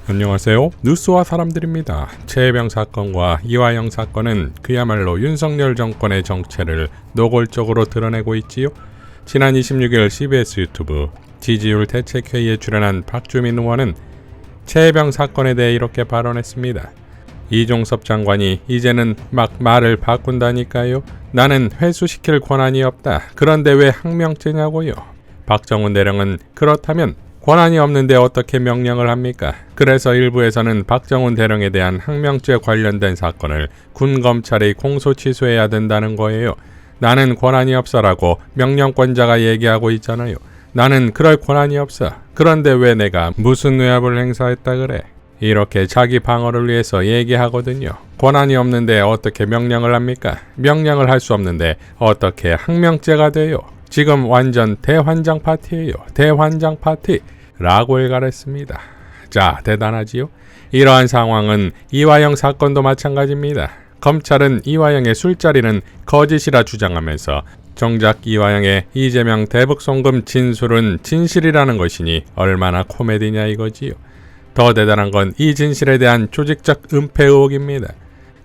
안녕하세요. 뉴스와 사람들입니다. 최혜병 사건과 이화영 사건은 그야말로 윤석열 정권의 정체를 노골적으로 드러내고 있지요. 지난 26일 CBS 유튜브 지지율 대책회의에 출연한 박주민 의원은 최혜병 사건에 대해 이렇게 발언했습니다. 이종섭 장관이 이제는 막 말을 바꾼다니까요. 나는 회수시킬 권한이 없다. 그런데 왜 항명죄냐고요. 박정훈 대령은 그렇다면 권한이 없는데 어떻게 명령을 합니까? 그래서 일부에서는 박정훈 대령에 대한 항명죄 관련된 사건을 군검찰이 공소 취소해야 된다는 거예요. 나는 권한이 없어라고 명령권자가 얘기하고 있잖아요. 나는 그럴 권한이 없어. 그런데 왜 내가 무슨 외압을 행사했다 그래? 이렇게 자기 방어를 위해서 얘기하거든요. 권한이 없는데 어떻게 명령을 합니까? 명령을 할 수 없는데 어떻게 항명죄가 돼요? 지금 완전 대환장 파티예요. 대환장 파티. 라고 일갈했습니다. 자, 대단하지요? 이러한 상황은 이화영 사건도 마찬가지입니다. 검찰은 이화영의 술자리는 거짓이라 주장하면서 정작 이화영의 이재명 대북 송금 진술은 진실이라는 것이니 얼마나 코미디냐 이거지요. 더 대단한 건 이 진실에 대한 조직적 은폐 의혹입니다.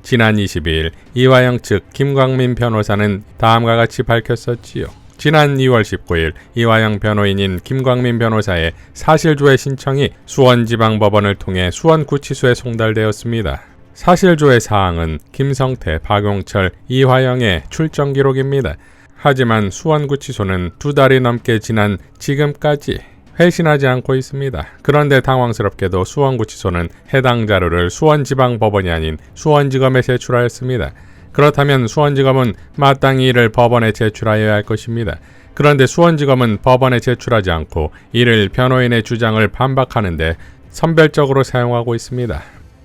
지난 22일 이화영 측 김광민 변호사는 다음과 같이 밝혔었지요. 지난 2월 19일 이화영 변호인인 김광민 변호사의 사실조회 신청이 수원지방법원을 통해 수원구치소에 송달되었습니다. 사실조회 사항은 김성태, 박용철, 이화영의 출정 기록입니다. 하지만 수원구치소는 2달이 넘게 지난 지금까지 회신하지 않고 있습니다. 그런데 당황스럽게도 수원구치소는 해당 자료를 수원지방법원이 아닌 수원지검에 제출하였습니다. 그렇다면 수원지검은 마땅히 이를 법원에 제출하여야 할 것입니다. 그런데 수원지검은 법원에 제출하지 않고 이를 변호인의 주장을 반박하는데 선별적으로 사용하고 있습니다.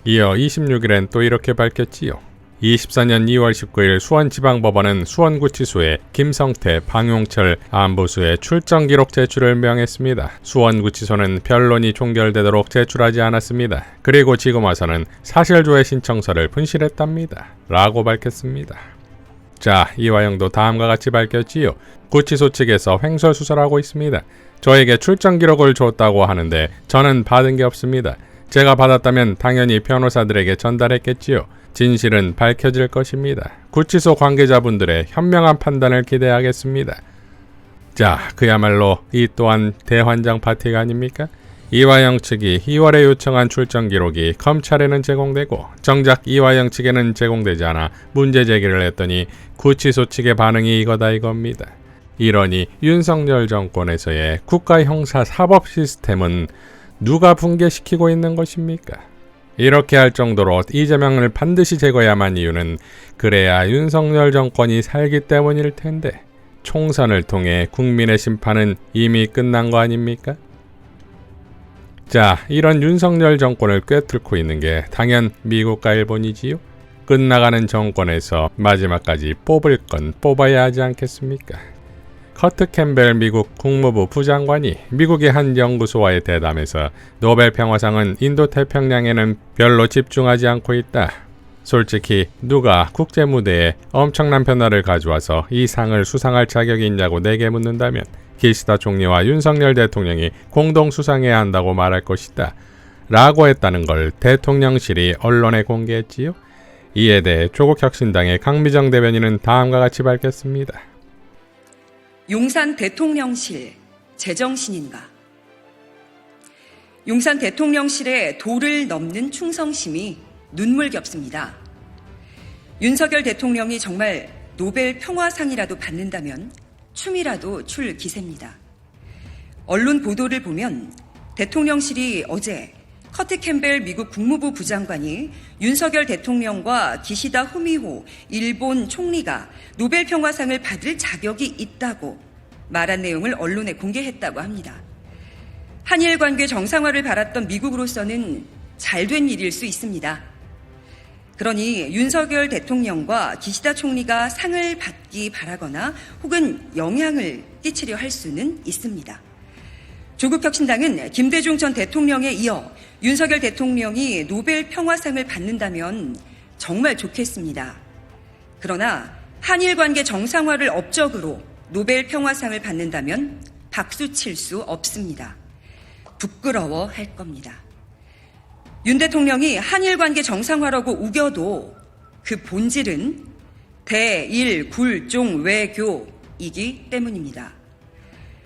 이어 26일엔 또 이렇게 밝혔지요. 24년 2월 19일 수원지방법원은 수원구치소에 김성태, 방용철 안보수의 출정 기록 제출을 명했습니다. 수원구치소는 변론이 종결되도록 제출하지 않았습니다. 그리고 지금 와서는 사실조회 신청서를 분실했답니다. 라고 밝혔습니다. 자, 이화영도 다음과 같이 밝혔지요. 구치소 측에서 횡설수설하고 있습니다. 저에게 출정 기록을 줬다고 하는데 저는 받은 게 없습니다. 제가 받았다면 당연히 변호사들에게 전달했겠지요. 진실은 밝혀질 것입니다. 구치소 관계자분들의 현명한 판단을 기대하겠습니다. 자, 그야말로 이 또한 대환장 파티가 아닙니까? 이화영 측이 2월에 요청한 출정 기록이 검찰에는 제공되고 정작 이화영 측에는 제공되지 않아 문제 제기를 했더니 구치소 측의 반응이 이거다 이겁니다. 이러니 윤석열 정권에서의 국가형사 사법 시스템은 누가 붕괴시키고 있는 것입니까? 이렇게 할 정도로 이재명을 반드시 제거해야만 이유는 그래야 윤석열 정권이 살기 때문일 텐데 총선을 통해 국민의 심판은 이미 끝난 거 아닙니까? 자, 이런 윤석열 정권을 꿰뚫고 있는 게 당연 미국과 일본이지요. 끝나가는 정권에서 마지막까지 뽑을 건 뽑아야 하지 않겠습니까? 커트 캠벨 미국 국무부 부장관이 미국의 한 연구소와의 대담에서 노벨 평화상은 인도태평양에는 별로 집중하지 않고 있다. 솔직히 누가 국제무대에 엄청난 변화를 가져와서 이 상을 수상할 자격이 있냐고 내게 묻는다면 기시다 총리와 윤석열 대통령이 공동 수상해야 한다고 말할 것이다. 라고 했다는 걸 대통령실이 언론에 공개했지요. 이에 대해 조국혁신당의 강미정 대변인은 다음과 같이 밝혔습니다. 용산 대통령실 제정신인가? 용산 대통령실의 도를 넘는 충성심이 눈물겹습니다. 윤석열 대통령이 정말 노벨 평화상이라도 받는다면 춤이라도 출 기세입니다. 언론 보도를 보면 대통령실이 어제 커트 캠벨 미국 국무부 부장관이 윤석열 대통령과 기시다 후미호 일본 총리가 노벨 평화상을 받을 자격이 있다고 말한 내용을 언론에 공개했다고 합니다. 한일 관계 정상화를 바랐던 미국으로서는 잘된 일일 수 있습니다. 그러니 윤석열 대통령과 기시다 총리가 상을 받기 바라거나 혹은 영향을 끼치려 할 수는 있습니다. 조국혁신당은 김대중 전 대통령에 이어 윤석열 대통령이 노벨 평화상을 받는다면 정말 좋겠습니다. 그러나 한일 관계 정상화를 업적으로 노벨 평화상을 받는다면 박수 칠 수 없습니다. 부끄러워할 겁니다. 윤 대통령이 한일 관계 정상화라고 우겨도 그 본질은 대일 굴종 외교이기 때문입니다.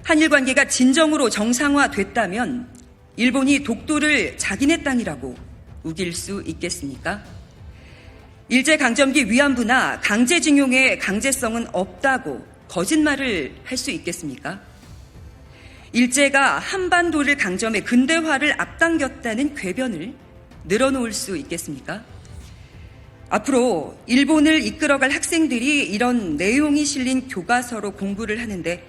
한일 관계가 진정으로 정상화됐다면 일본이 독도를 자기네 땅이라고 우길 수 있겠습니까? 일제강점기 위안부나 강제징용의 강제성은 없다고 거짓말을 할 수 있겠습니까? 일제가 한반도를 강점해 근대화를 앞당겼다는 궤변을 늘어놓을 수 있겠습니까? 앞으로 일본을 이끌어갈 학생들이 이런 내용이 실린 교과서로 공부를 하는데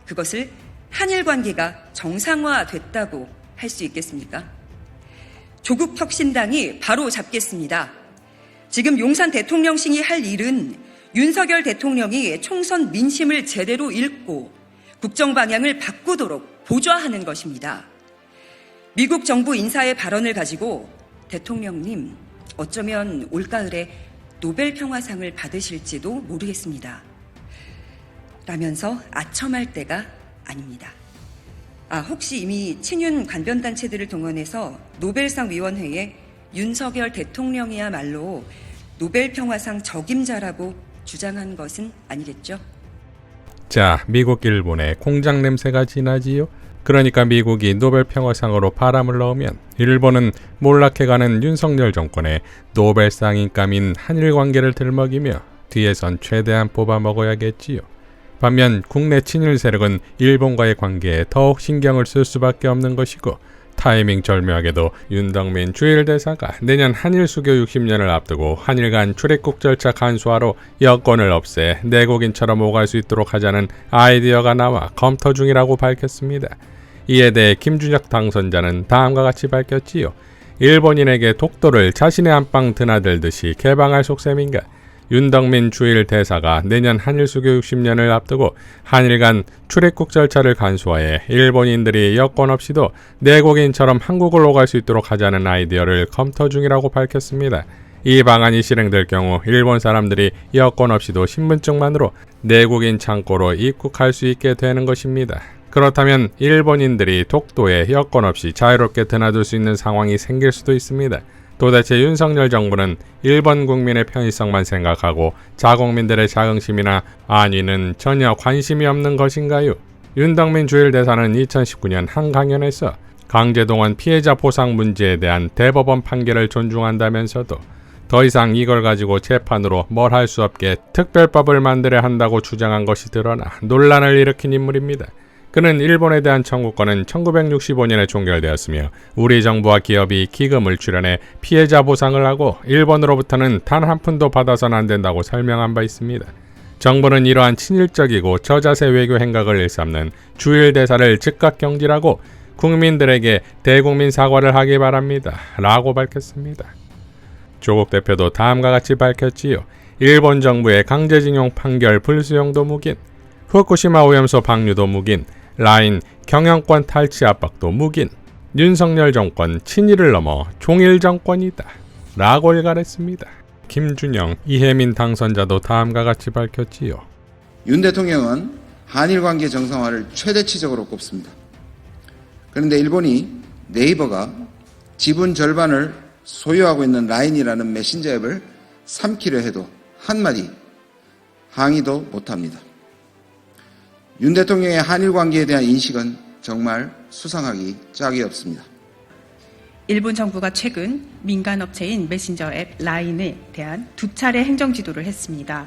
그것을 한일 관계가 정상화됐다고 할 수 있겠습니까? 조국혁신당이 바로 잡겠습니다. 지금 용산 대통령실이 할 일은 윤석열 대통령이 총선 민심을 제대로 읽고 국정 방향을 바꾸도록 보좌하는 것입니다. 미국 정부 인사의 발언을 가지고 대통령님, 어쩌면 올가을에 노벨 평화상을 받으실지도 모르겠습니다. 라면서 아첨할 때가 아닙니다. 혹시 이미 친윤 관변단체들을 동원해서 노벨상 위원회에 윤석열 대통령이야말로 노벨 평화상 적임자라고 주장한 것은 아니겠죠? 자, 미국, 일본의 공장 냄새가 진하지요? 그러니까 미국이 노벨 평화상으로 바람을 넣으면 일본은 몰락해가는 윤석열 정권의 노벨상 인감인 한일 관계를 들먹이며 뒤에선 최대한 뽑아 먹어야겠지요. 반면 국내 친일 세력은 일본과의 관계에 더욱 신경을 쓸 수밖에 없는 것이고 타이밍 절묘하게도 윤덕민 주일 대사가 내년 한일 수교 60년을 앞두고 한일 간 출입국 절차 간소화로 여권을 없애 내국인처럼 오갈 수 있도록 하자는 아이디어가 나와 검토 중이라고 밝혔습니다. 이에 대해 김준혁 당선자는 다음과 같이 밝혔지요. 일본인에게 독도를 자신의 안방 드나들듯이 개방할 속셈인가? 윤덕민 주일 대사가 내년 한일 수교 60년을 앞두고 한일 간 출입국 절차를 간소화해 일본인들이 여권 없이도 내국인처럼 한국을 오갈 수 있도록 하자는 아이디어를 검토 중이라고 밝혔습니다. 이 방안이 실행될 경우 일본 사람들이 여권 없이도 신분증만으로 내국인 창고로 입국할 수 있게 되는 것입니다. 그렇다면 일본인들이 독도에 여권 없이 자유롭게 드나들 수 있는 상황이 생길 수도 있습니다. 도대체 윤석열 정부는 일본 국민의 편의성만 생각하고 자국민들의 자긍심이나 안위는 전혀 관심이 없는 것인가요? 윤덕민 주일 대사는 2019년 한 강연에서 강제동원 피해자 보상 문제에 대한 대법원 판결을 존중한다면서도 더 이상 이걸 가지고 재판으로 뭘 할 수 없게 특별법을 만들어야 한다고 주장한 것이 드러나 논란을 일으킨 인물입니다. 그는 일본에 대한 청구권은 1965년에 종결되었으며 우리 정부와 기업이 기금을 출연해 피해자 보상을 하고 일본으로부터는 단 한 푼도 받아서는 안 된다고 설명한 바 있습니다. 정부는 이러한 친일적이고 저자세 외교 행각을 일삼는 주일 대사를 즉각 경질하고 국민들에게 대국민 사과를 하기 바랍니다. 라고 밝혔습니다. 조국 대표도 다음과 같이 밝혔지요. 일본 정부의 강제징용 판결 불수용도 묵인, 후쿠시마 오염수 방류도 묵인, 라인 경영권 탈취 압박도 묵인, 윤석열 정권 친일을 넘어 종일 정권이다. 라고 일갈했습니다. 김준영, 이혜민 당선자도 다음과 같이 밝혔지요. 윤 대통령은 한일 관계 정상화를 최대치적으로 꼽습니다. 그런데 일본이 네이버가 지분 절반을 소유하고 있는 라인이라는 메신저 앱을 삼키려 해도 한마디 항의도 못합니다. 윤 대통령의 한일 관계에 대한 인식은 정말 수상하기 짝이 없습니다. 일본 정부가 최근 민간업체인 메신저 앱 라인에 대한 2차례 행정지도를 했습니다.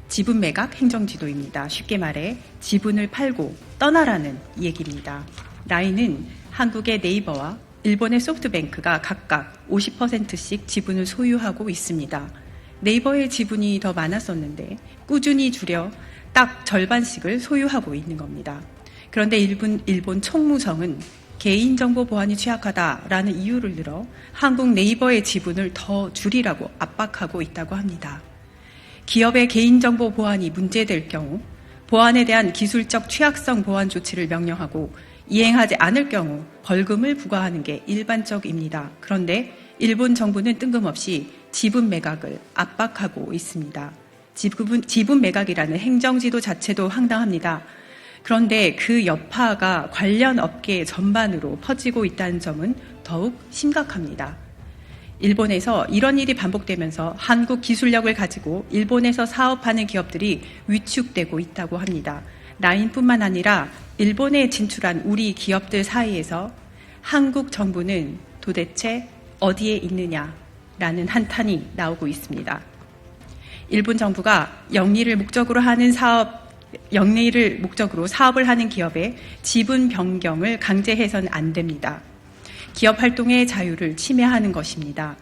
지분 매각 행정지도입니다. 쉽게 말해 지분을 팔고 떠나라는 얘기입니다. 라인은 한국의 네이버와 일본의 소프트뱅크가 각각 50%씩 지분을 소유하고 있습니다. 네이버의 지분이 더 많았었는데 꾸준히 줄여 딱 절반씩을 소유하고 있는 겁니다. 그런데 일본 총무성은 개인정보 보안이 취약하다라는 이유를 들어 한국 네이버의 지분을 더 줄이라고 압박하고 있다고 합니다. 기업의 개인정보 보안이 문제될 경우 보안에 대한 기술적 취약성 보안 조치를 명령하고 이행하지 않을 경우 벌금을 부과하는 게 일반적입니다. 그런데 일본 정부는 뜬금없이 지분 매각을 압박하고 있습니다. 지분 매각이라는 행정지도 자체도 황당합니다. 그런데 그 여파가 관련 업계 전반으로 퍼지고 있다는 점은 더욱 심각합니다. 일본에서 이런 일이 반복되면서 한국 기술력을 가지고 일본에서 사업하는 기업들이 위축되고 있다고 합니다. 라인뿐만 아니라 일본에 진출한 우리 기업들 사이에서 한국 정부는 도대체 어디에 있느냐라는 한탄이 나오고 있습니다. 일본 정부가 영리를 목적으로 사업을 하는 기업의 지분 변경을 강제해서는 안 됩니다. 기업 활동의 자유를 침해하는 것입니다.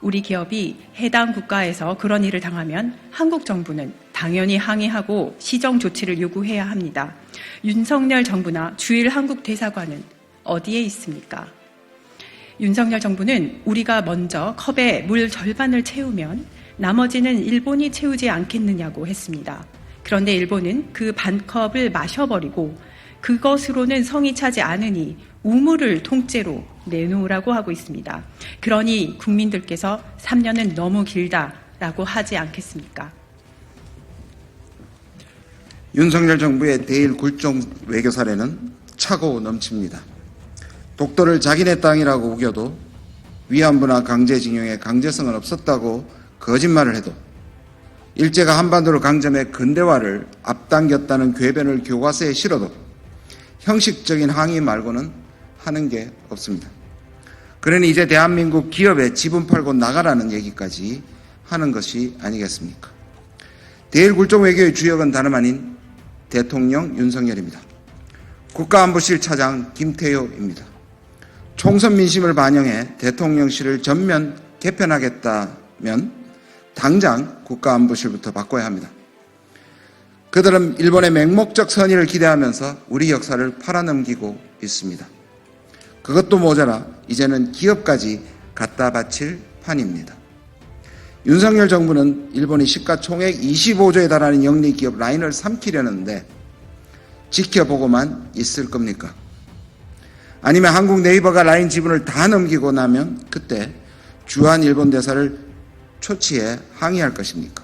우리 기업이 해당 국가에서 그런 일을 당하면 한국 정부는 당연히 항의하고 시정 조치를 요구해야 합니다. 윤석열 정부나 주일 한국 대사관은 어디에 있습니까? 윤석열 정부는 우리가 먼저 컵에 물 절반을 채우면 나머지는 일본이 채우지 않겠느냐고 했습니다. 그런데 일본은 그 반컵을 마셔버리고 그것으로는 성이 차지 않으니 우물을 통째로 내놓으라고 하고 있습니다. 그러니 국민들께서 3년은 너무 길다라고 하지 않겠습니까? 윤석열 정부의 대일 굴종 외교 사례는 차고 넘칩니다. 독도를 자기네 땅이라고 우겨도 위안부나 강제징용의 강제성은 없었다고 거짓말을 해도 일제가 한반도를 강점해 근대화를 앞당겼다는 궤변을 교과서에 실어도 형식적인 항의 말고는 하는 게 없습니다. 그러니 이제 대한민국 기업에 지분 팔고 나가라는 얘기까지 하는 것이 아니겠습니까? 대일 굴종 외교의 주역은 다름 아닌 대통령 윤석열입니다. 국가안보실 차장 김태효입니다. 총선 민심을 반영해 대통령실을 전면 개편하겠다면 당장 국가안보실부터 바꿔야 합니다. 그들은 일본의 맹목적 선의를 기대하면서 우리 역사를 팔아넘기고 있습니다. 그것도 모자라 이제는 기업까지 갖다 바칠 판입니다. 윤석열 정부는 일본이 시가총액 25조에 달하는 영리 기업 라인을 삼키려는데 지켜보고만 있을 겁니까? 아니면 한국 네이버가 라인 지분을 다 넘기고 나면 그때 주한 일본 대사를 초치해 항의할 것입니까?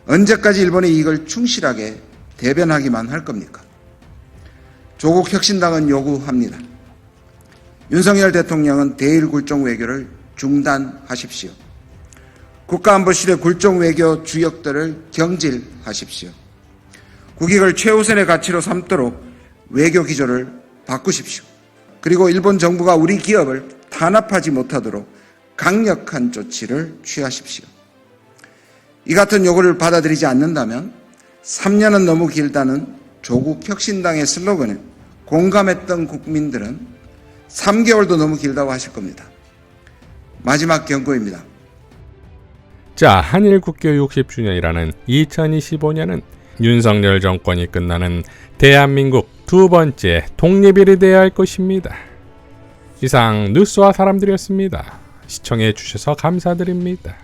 언제까지 일본의 이익을 충실하게 대변하기만 할 겁니까? 조국 혁신당은 요구합니다. 윤석열 대통령은 대일 굴종 외교를 중단하십시오. 국가안보실의 굴종 외교 주역들을 경질하십시오. 국익을 최우선의 가치로 삼도록 외교 기조를 바꾸십시오. 그리고 일본 정부가 우리 기업을 탄압하지 못하도록 강력한 조치를 취하십시오. 이 같은 요구를 받아들이지 않는다면 3년은 너무 길다는 조국 혁신당의 슬로건에 공감했던 국민들은 3개월도 너무 길다고 하실 겁니다. 마지막 경고입니다. 자, 한일 국교 60주년이라는 2025년은 윤석열 정권이 끝나는 대한민국 두 번째 독립일이 되어야 할 것입니다. 이상 뉴스와 사람들이었습니다. 시청해 주셔서 감사드립니다.